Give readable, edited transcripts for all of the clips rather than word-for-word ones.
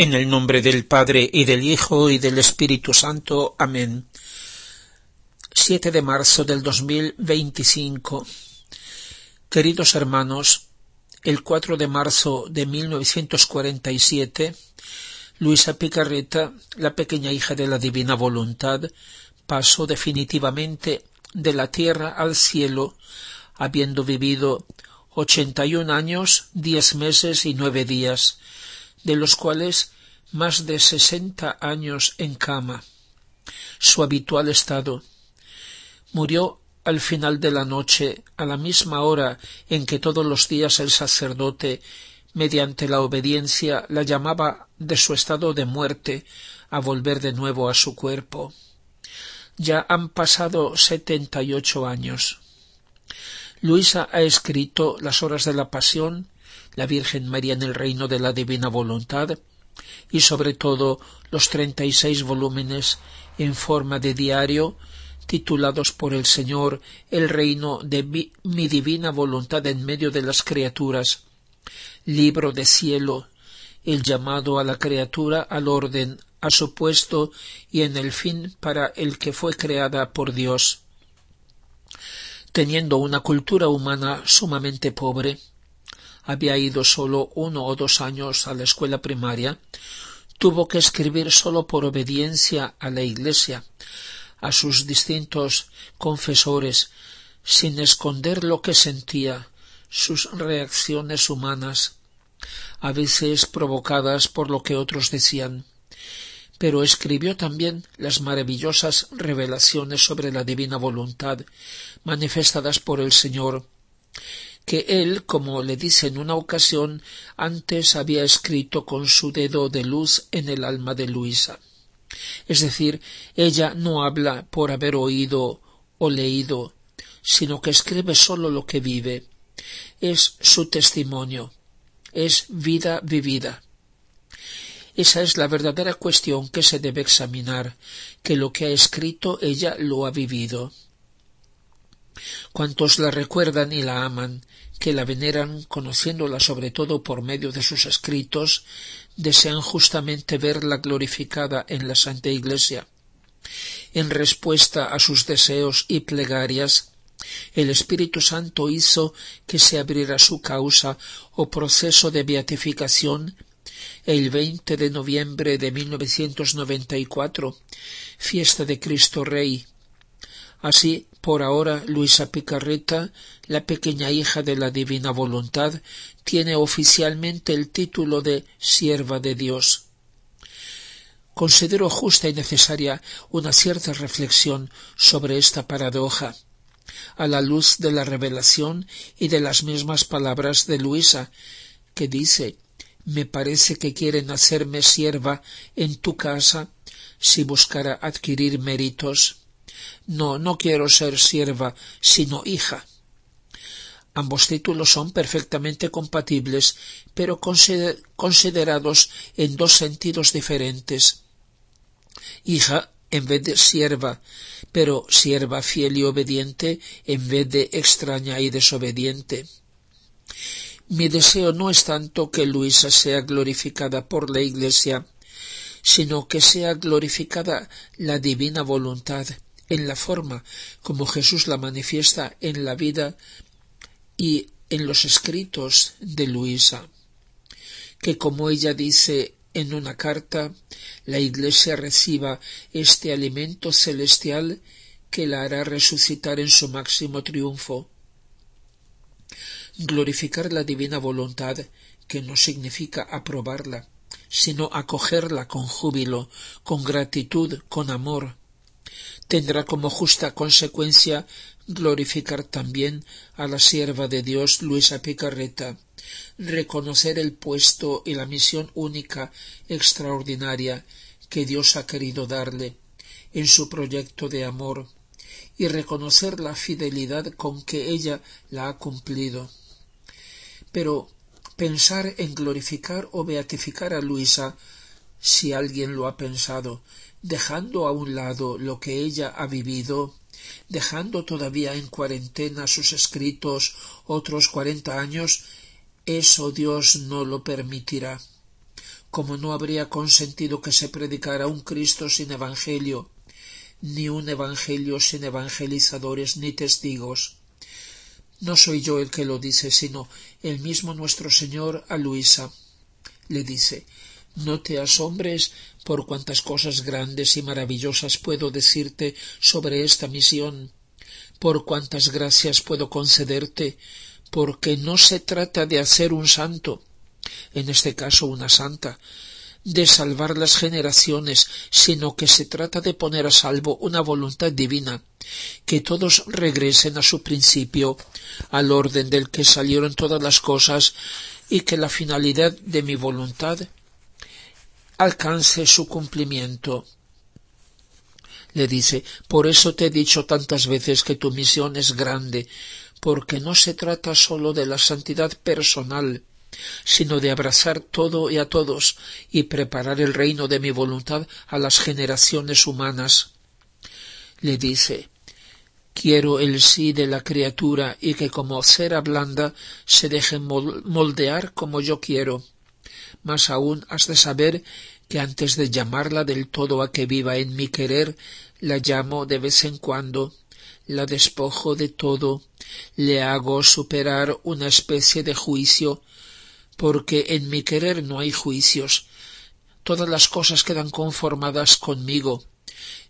En el nombre del Padre, y del Hijo, y del Espíritu Santo. Amén. 7 de marzo del 2025. Queridos hermanos, el 4 de marzo de 1947, Luisa Picarreta, la pequeña hija de la Divina Voluntad, pasó definitivamente de la tierra al cielo, habiendo vivido 81 años, 10 meses y 9 días, de los cuales más de 60 años en cama, su habitual estado. Murió al final de la noche, a la misma hora en que todos los días el sacerdote, mediante la obediencia, la llamaba de su estado de muerte a volver de nuevo a su cuerpo. Ya han pasado 78 años. Luisa ha escrito Las horas de la Pasión, La Virgen María en el reino de la Divina Voluntad, y sobre todo los 36 volúmenes en forma de diario, titulados por el Señor El reino de mi divina voluntad en medio de las criaturas, libro de cielo, el llamado a la criatura al orden, a su puesto y en el fin para el que fue creada por Dios. Teniendo una cultura humana sumamente pobre, había ido solo 1 o 2 años a la escuela primaria, tuvo que escribir solo por obediencia a la Iglesia, a sus distintos confesores, sin esconder lo que sentía, sus reacciones humanas, a veces provocadas por lo que otros decían. Pero escribió también las maravillosas revelaciones sobre la divina voluntad, manifestadas por el Señor, que él, como le dice en una ocasión, antes había escrito con su dedo de luz en el alma de Luisa. Es decir, ella no habla por haber oído o leído, sino que escribe solo lo que vive. Es su testimonio, es vida vivida. Esa es la verdadera cuestión que se debe examinar, que lo que ha escrito ella lo ha vivido. Cuantos la recuerdan y la aman, que la veneran conociéndola sobre todo por medio de sus escritos, desean justamente verla glorificada en la Santa Iglesia. En respuesta a sus deseos y plegarias, el Espíritu Santo hizo que se abriera su causa o proceso de beatificación el 20 de noviembre de 1994, fiesta de Cristo Rey. Así, por ahora, Luisa Picarreta, la pequeña hija de la Divina Voluntad, tiene oficialmente el título de Sierva de Dios. Considero justa y necesaria una cierta reflexión sobre esta paradoja, a la luz de la revelación y de las mismas palabras de Luisa, que dice: «Me parece que quieren hacerme sierva en tu casa si buscara adquirir méritos. No quiero ser sierva, sino hija». Ambos títulos son perfectamente compatibles, pero considerados en dos sentidos diferentes. Hija en vez de sierva, pero sierva fiel y obediente en vez de extraña y desobediente. Mi deseo no es tanto que Luisa sea glorificada por la Iglesia, sino que sea glorificada la divina voluntad, en la forma como Jesús la manifiesta en la vida y en los escritos de Luisa, que, como ella dice en una carta, la Iglesia reciba este alimento celestial que la hará resucitar en su máximo triunfo. Glorificar la divina voluntad, que no significa aprobarla, sino acogerla con júbilo, con gratitud, con amor, tendrá como justa consecuencia glorificar también a la sierva de Dios Luisa Picarreta, reconocer el puesto y la misión única, extraordinaria, que Dios ha querido darle en su proyecto de amor, y reconocer la fidelidad con que ella la ha cumplido. Pero pensar en glorificar o beatificar a Luisa, si alguien lo ha pensado, dejando a un lado lo que ella ha vivido, dejando todavía en cuarentena sus escritos otros 40 años, eso Dios no lo permitirá. como no habría consentido que se predicara un Cristo sin evangelio, ni un evangelio sin evangelizadores ni testigos. No soy yo el que lo dice, sino el mismo nuestro Señor a Luisa. Le dice: no te asombres por cuantas cosas grandes y maravillosas puedo decirte sobre esta misión, por cuantas gracias puedo concederte, porque no se trata de hacer un santo, en este caso una santa, de salvar las generaciones, sino que se trata de poner a salvo una voluntad divina, que todos regresen a su principio, al orden del que salieron todas las cosas, y que la finalidad de mi voluntad alcance su cumplimiento. Le dice: por eso te he dicho tantas veces que tu misión es grande, porque no se trata sólo de la santidad personal, sino de abrazar todo y a todos, y preparar el reino de mi voluntad a las generaciones humanas. Le dice: quiero el sí de la criatura y que como cera blanda se deje moldear como yo quiero. Más aún has de saber que antes de llamarla del todo a que viva en mi querer, la llamo de vez en cuando, la despojo de todo, le hago superar una especie de juicio, porque en mi querer no hay juicios, todas las cosas quedan conformadas conmigo,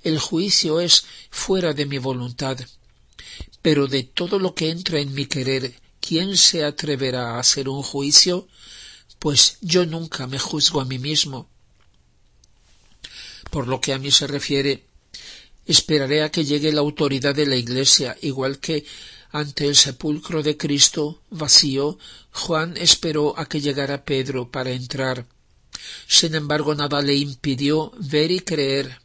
el juicio es fuera de mi voluntad, pero de todo lo que entra en mi querer, ¿quién se atreverá a hacer un juicio? Pues yo nunca me juzgo a mí mismo. Por lo que a mí se refiere, esperaré a que llegue la autoridad de la Iglesia, igual que ante el sepulcro de Cristo vacío, Juan esperó a que llegara Pedro para entrar. Sin embargo, nada le impidió ver y creer.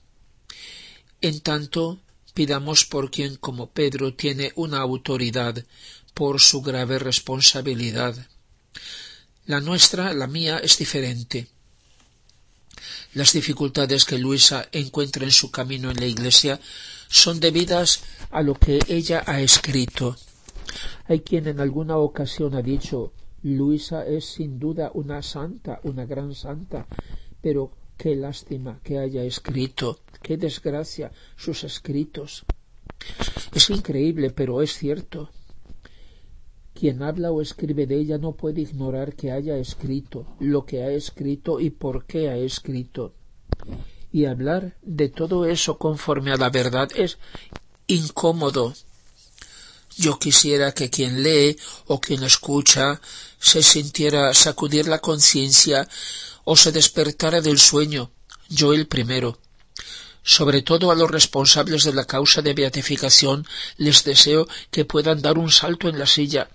En tanto, pidamos por quien, como Pedro, tiene una autoridad por su grave responsabilidad. La nuestra, la mía, es diferente. Las dificultades que Luisa encuentra en su camino en la Iglesia son debidas a lo que ella ha escrito. Hay quien en alguna ocasión ha dicho: Luisa es sin duda una santa, una gran santa, pero qué lástima que haya escrito, qué desgracia sus escritos. Es increíble, pero es cierto. Quien habla o escribe de ella no puede ignorar que haya escrito, lo que ha escrito y por qué ha escrito. Y hablar de todo eso conforme a la verdad es incómodo. Yo quisiera que quien lee o quien escucha se sintiera sacudir la conciencia o se despertara del sueño, yo el primero. Sobre todo a los responsables de la causa de beatificación les deseo que puedan dar un salto en la silla,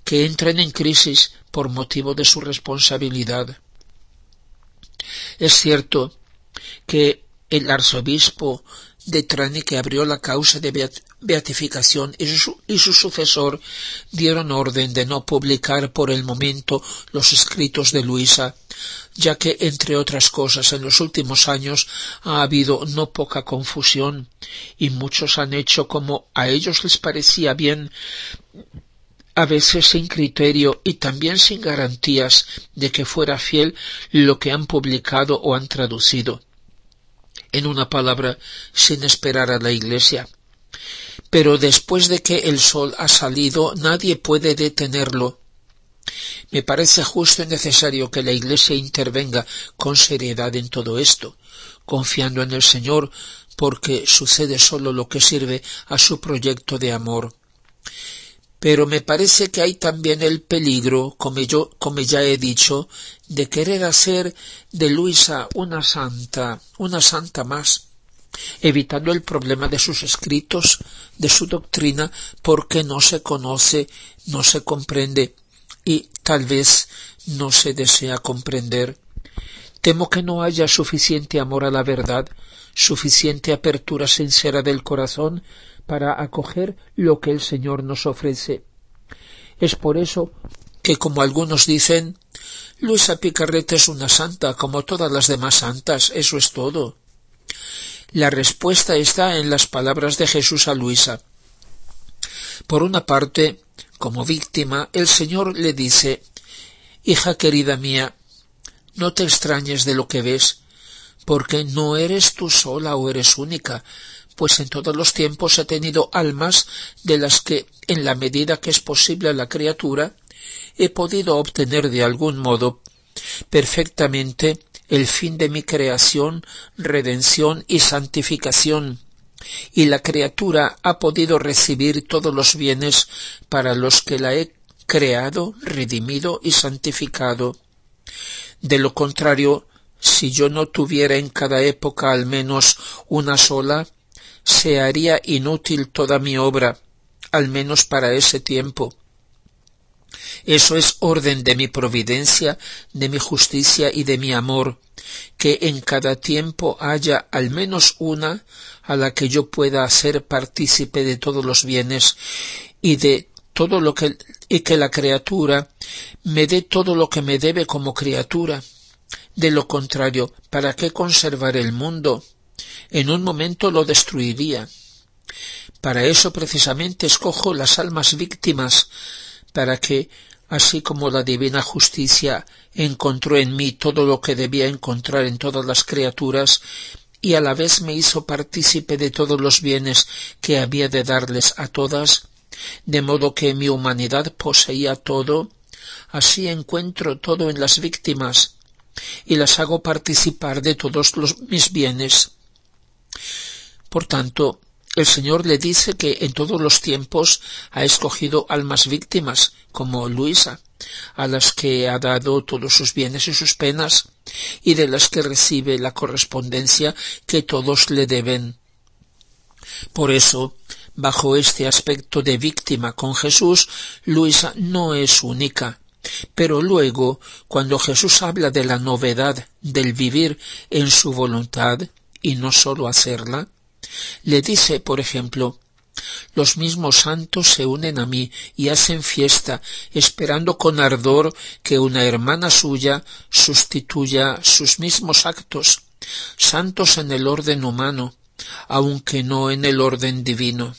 que entren en crisis por motivo de su responsabilidad. Es cierto que el arzobispo de Trani, que abrió la causa de beatificación, y su sucesor dieron orden de no publicar por el momento los escritos de Luisa, ya que, entre otras cosas, en los últimos años ha habido no poca confusión, y muchos han hecho como a ellos les parecía bien, a veces sin criterio y también sin garantías de que fuera fiel lo que han publicado o han traducido. En una palabra, sin esperar a la Iglesia. Pero después de que el sol ha salido, nadie puede detenerlo. Me parece justo y necesario que la Iglesia intervenga con seriedad en todo esto, confiando en el Señor, porque sucede solo lo que sirve a su proyecto de amor. Pero me parece que hay también el peligro, como ya he dicho, de querer hacer de Luisa una santa más, evitando el problema de sus escritos, de su doctrina, porque no se conoce, no se comprende y tal vez no se desea comprender. Temo que no haya suficiente amor a la verdad, suficiente apertura sincera del corazón para acoger lo que el Señor nos ofrece. Es por eso que, como algunos dicen, Luisa Picarreta es una santa como todas las demás santas, eso es todo. La respuesta está en las palabras de Jesús a Luisa. Por una parte, como víctima, el Señor le dice: hija querida mía, No te extrañes de lo que ves, porque no eres tú sola o eres única, pues en todos los tiempos he tenido almas de las que, en la medida que es posible a la criatura, he podido obtener de algún modo perfectamente el fin de mi creación, redención y santificación, y la criatura ha podido recibir todos los bienes para los que la he creado, redimido y santificado. De lo contrario, si yo no tuviera en cada época al menos una sola, se haría inútil toda mi obra, al menos para ese tiempo. Eso es orden de mi providencia, de mi justicia y de mi amor, que en cada tiempo haya al menos una a la que yo pueda hacer partícipe de todos los bienes y de todo lo que la criatura me dé todo lo que me debe como criatura. De lo contrario, ¿para qué conservar el mundo? En un momento lo destruiría. Para eso precisamente escojo las almas víctimas, para que, así como la divina justicia encontró en mí todo lo que debía encontrar en todas las criaturas, y a la vez me hizo partícipe de todos los bienes que había de darles a todas, de modo que mi humanidad poseía todo, así encuentro todo en las víctimas, y las hago participar de todos mis bienes. Por tanto, el Señor le dice que en todos los tiempos ha escogido almas víctimas, como Luisa, a las que ha dado todos sus bienes y sus penas, y de las que recibe la correspondencia que todos le deben. Por eso, bajo este aspecto de víctima con Jesús, Luisa no es única. Pero luego, cuando Jesús habla de la novedad del vivir en su voluntad, y no sólo hacerla, le dice, por ejemplo, los mismos santos se unen a mí y hacen fiesta, esperando con ardor que una hermana suya sustituya sus mismos actos, santos en el orden humano, aunque no en el orden divino.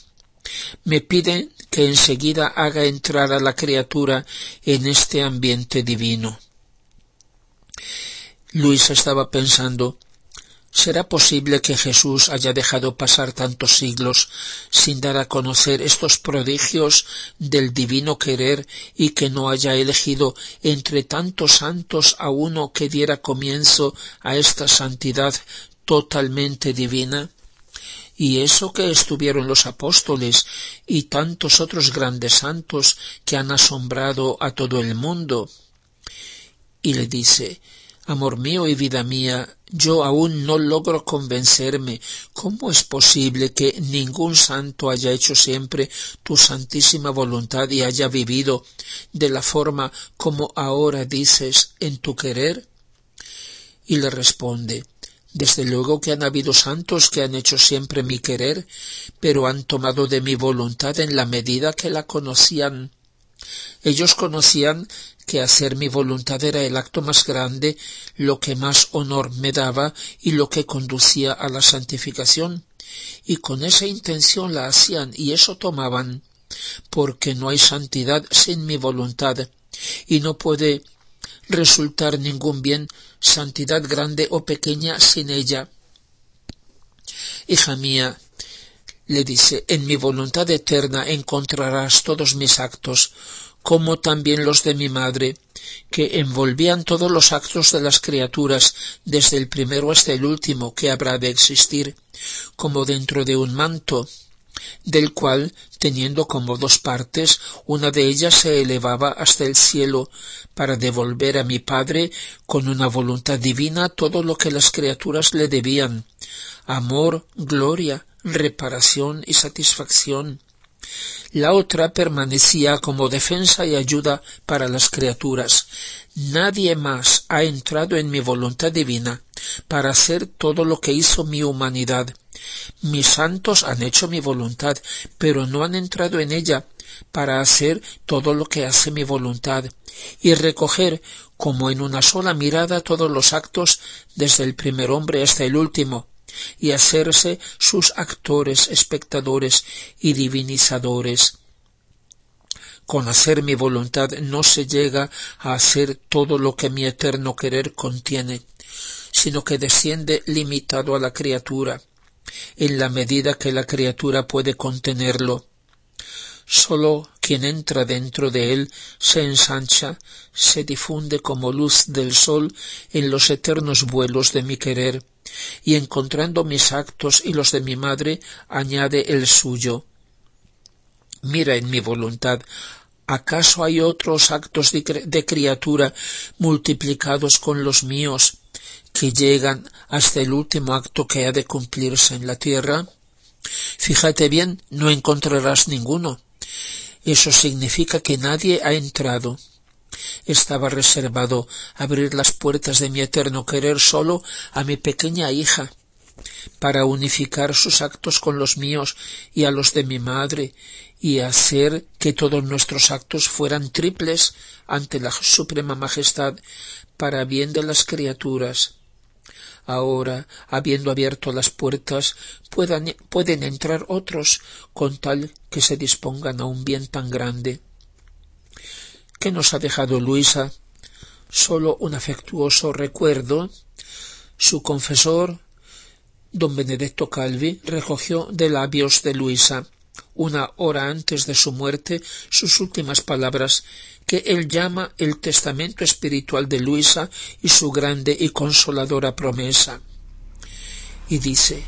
Me piden que enseguida haga entrar a la criatura en este ambiente divino. Luisa estaba pensando, ¿será posible que Jesús haya dejado pasar tantos siglos sin dar a conocer estos prodigios del divino querer y que no haya elegido entre tantos santos a uno que diera comienzo a esta santidad totalmente divina? Y eso que estuvieron los apóstoles y tantos otros grandes santos que han asombrado a todo el mundo. Y le dice, amor mío y vida mía, yo aún no logro convencerme. ¿Cómo es posible que ningún santo haya hecho siempre tu santísima voluntad y haya vivido de la forma como ahora dices en tu querer? Y le responde, desde luego que han habido santos que han hecho siempre mi querer, pero han tomado de mi voluntad en la medida que la conocían. Ellos conocían que hacer mi voluntad era el acto más grande, lo que más honor me daba y lo que conducía a la santificación, y con esa intención la hacían y eso tomaban, porque no hay santidad sin mi voluntad, y no puede resultar ningún bien, santidad grande o pequeña, sin ella. Hija mía, le dice, en mi voluntad eterna encontrarás todos mis actos, como también los de mi madre, que envolvían todos los actos de las criaturas, desde el primero hasta el último que habrá de existir, como dentro de un manto, del cual, teniendo como dos partes, una de ellas se elevaba hasta el cielo, para devolver a mi Padre, con una voluntad divina, todo lo que las criaturas le debían, amor, gloria, reparación y satisfacción. La otra permanecía como defensa y ayuda para las criaturas. Nadie más ha entrado en mi voluntad divina para hacer todo lo que hizo mi humanidad. Mis santos han hecho mi voluntad, pero no han entrado en ella para hacer todo lo que hace mi voluntad y recoger como en una sola mirada todos los actos desde el primer hombre hasta el último, y hacerse sus actores, espectadores y divinizadores. Con hacer mi voluntad no se llega a hacer todo lo que mi eterno querer contiene, sino que desciende limitado a la criatura, en la medida que la criatura puede contenerlo. Sólo quien entra dentro de él se ensancha, se difunde como luz del sol en los eternos vuelos de mi querer, y encontrando mis actos y los de mi madre, añade el suyo. Mira en mi voluntad, ¿acaso hay otros actos de criatura multiplicados con los míos, que llegan hasta el último acto que ha de cumplirse en la tierra? Fíjate bien, no encontrarás ninguno. Eso significa que nadie ha entrado. Estaba reservado abrir las puertas de mi eterno querer solo a mi pequeña hija, para unificar sus actos con los míos y a los de mi madre, y hacer que todos nuestros actos fueran triples ante la suprema majestad, para bien de las criaturas. Ahora, habiendo abierto las puertas, pueden entrar otros, con tal que se dispongan a un bien tan grande. ¿Qué nos ha dejado Luisa? Solo un afectuoso recuerdo. Su confesor, don Benedetto Calvi, recogió de labios de Luisa, una hora antes de su muerte, sus últimas palabras, que él llama el testamento espiritual de Luisa y su grande y consoladora promesa. Y dice: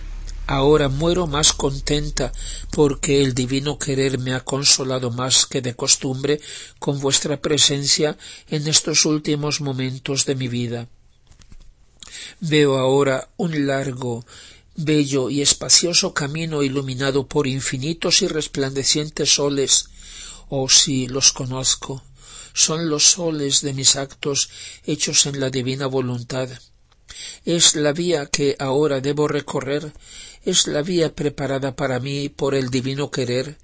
ahora muero más contenta, porque el divino querer me ha consolado más que de costumbre con vuestra presencia en estos últimos momentos de mi vida. Veo ahora un largo, bello y espacioso camino iluminado por infinitos y resplandecientes soles. Oh, sí, los conozco. Son los soles de mis actos hechos en la divina voluntad. Es la vía que ahora debo recorrer, es la vía preparada para mí por el divino querer,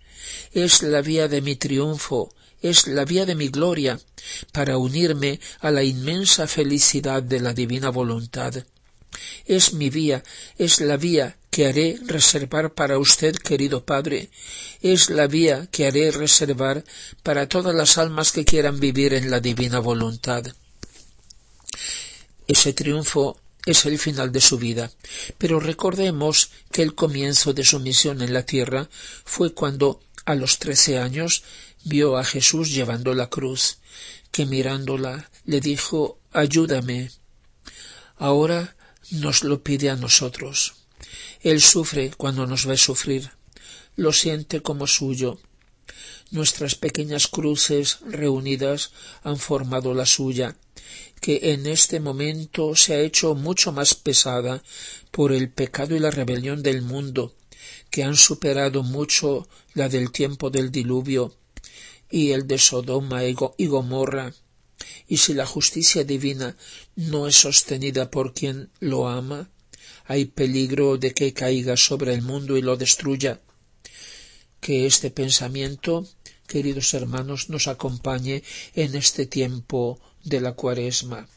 es la vía de mi triunfo, es la vía de mi gloria, para unirme a la inmensa felicidad de la divina voluntad. Es mi vía, es la vía que haré reservar para usted, querido Padre, es la vía que haré reservar para todas las almas que quieran vivir en la divina voluntad. Ese triunfo es el final de su vida, pero recordemos que el comienzo de su misión en la tierra fue cuando, a los 13 años, vio a Jesús llevando la cruz, que mirándola le dijo: ayúdame. Ahora nos lo pide a nosotros. Él sufre cuando nos ve sufrir, lo siente como suyo. Nuestras pequeñas cruces reunidas han formado la suya, que en este momento se ha hecho mucho más pesada por el pecado y la rebelión del mundo, que han superado mucho la del tiempo del diluvio y el de Sodoma y Gomorra. Y si la justicia divina no es sostenida por quien lo ama, hay peligro de que caiga sobre el mundo y lo destruya. Que este pensamiento, queridos hermanos, nos acompañe en este tiempo de la Cuaresma.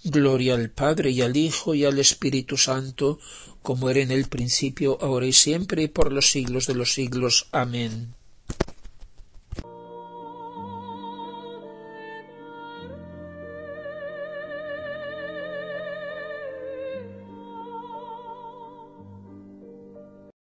Gloria al Padre y al Hijo y al Espíritu Santo, como era en el principio, ahora y siempre, y por los siglos de los siglos. Amén.